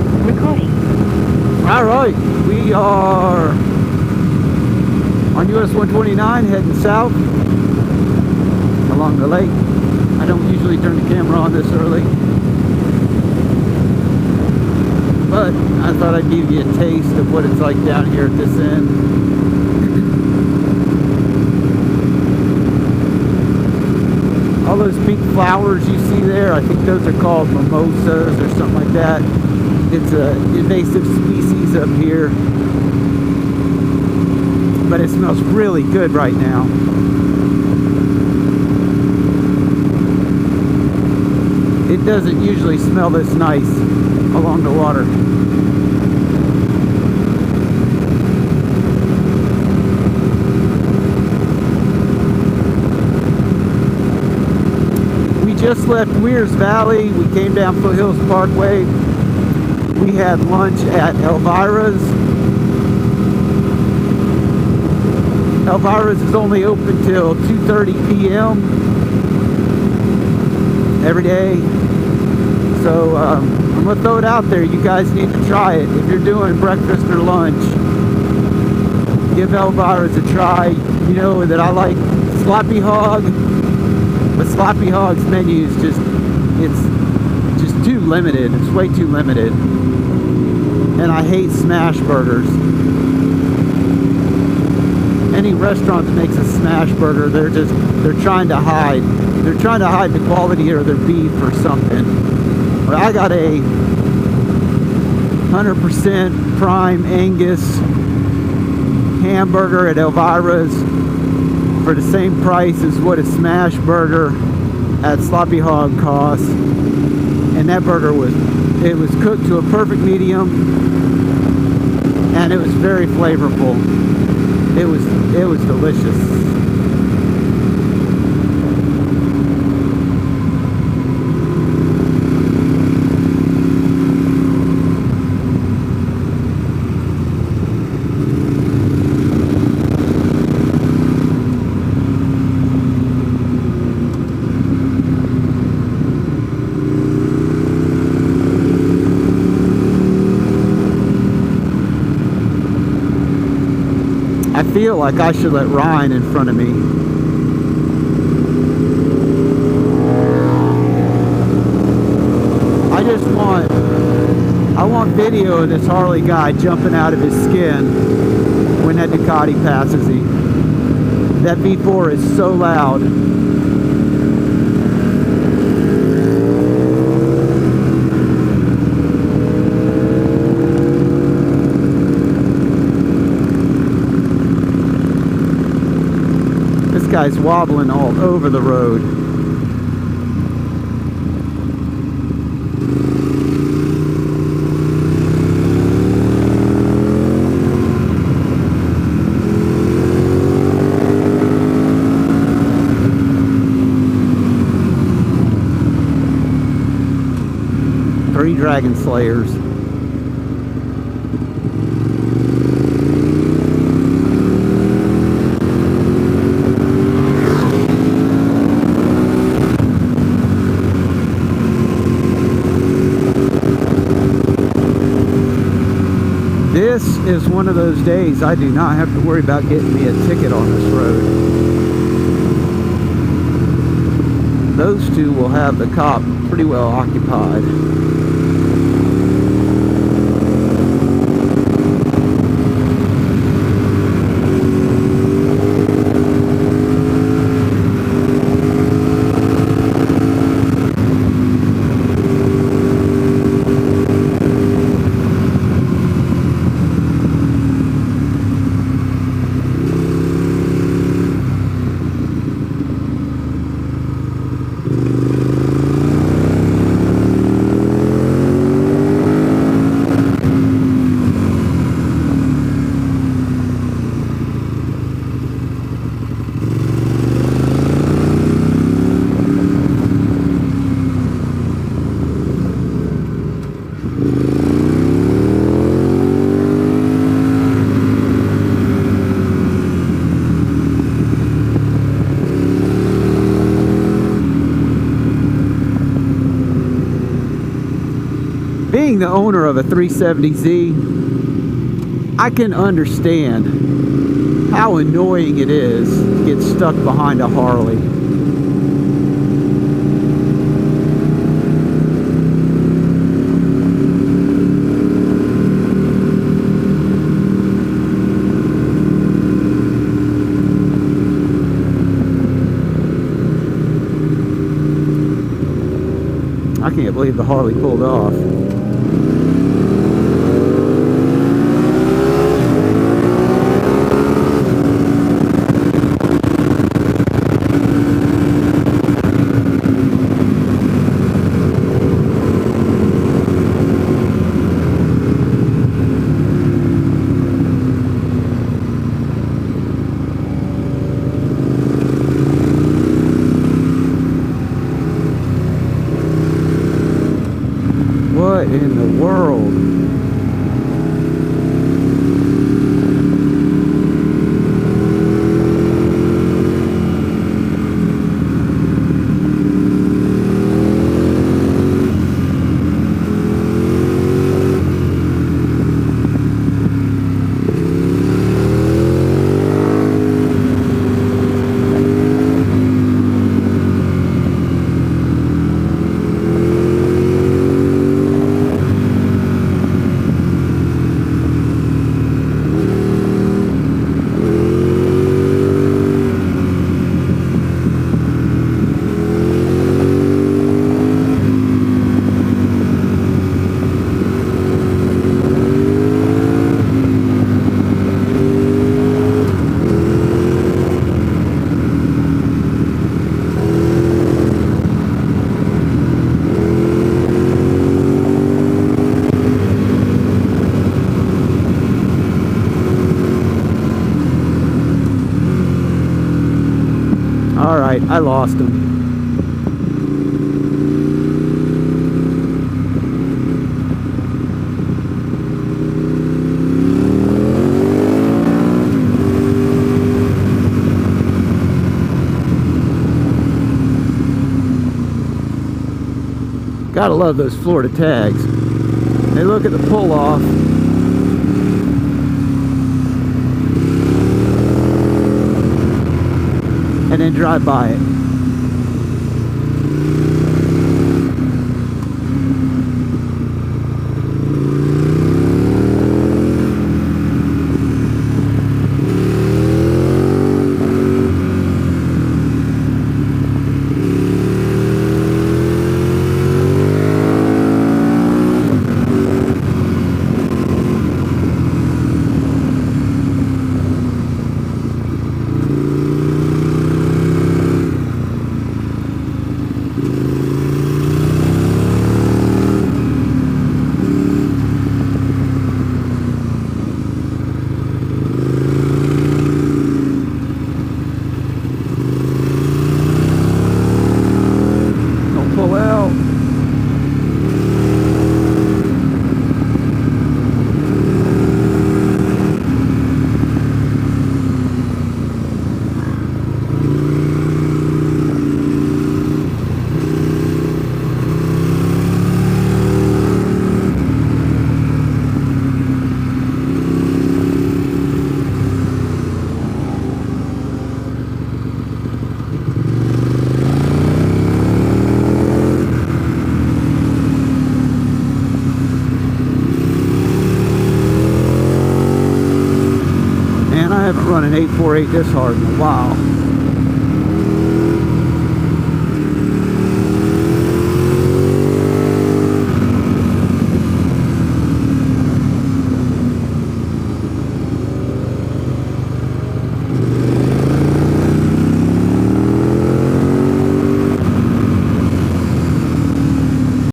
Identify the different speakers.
Speaker 1: Recording.
Speaker 2: All right, we are on US 129 heading south along the lake. I don't usually turn the camera on this early, but I thought I'd give you a taste of what it's like down here at this end. All those pink flowers you see there, I think those are called mimosas or something like that. It's an invasive species up here, but it smells really good right now. It doesn't usually smell this nice along the water. We just left Weirs Valley. We came down Foothills Parkway. We had lunch at Elvira's. Elvira's is only open till 2:30 p.m. every day. So I'm going to throw it out there. You guys need to try it. If you're doing breakfast or lunch, give Elvira's a try. You know that I like Sloppy Hog, but Sloppy Hog's menu is it's just too limited. It's way too limited. And I hate smash burgers. Any restaurant that makes a smash burger, they're trying to hide. They're trying to hide the quality of their beef or something. But I got a 100% prime Angus hamburger at Elvira's for the same price as what a smash burger at Sloppy Hog costs. And that burger was cooked to a perfect medium, and it was very flavorful. It was delicious. I feel like I should let Ryan in front of me. I want video of this Harley guy jumping out of his skin when that Ducati passes him. That V4 is so loud. This guy's wobbling all over the road. Three Dragon Slayers. This is one of those days I do not have to worry about getting me a ticket on this road. Those two will have the cop pretty well occupied. being the owner of a 370Z, I can understand how annoying it is to get stuck behind a Harley. I can't believe the Harley pulled off. What in the world? All right, I lost him. Gotta love those Florida tags. They look at the pull off. And then drive by it. I haven't run an 848 this hard in a while.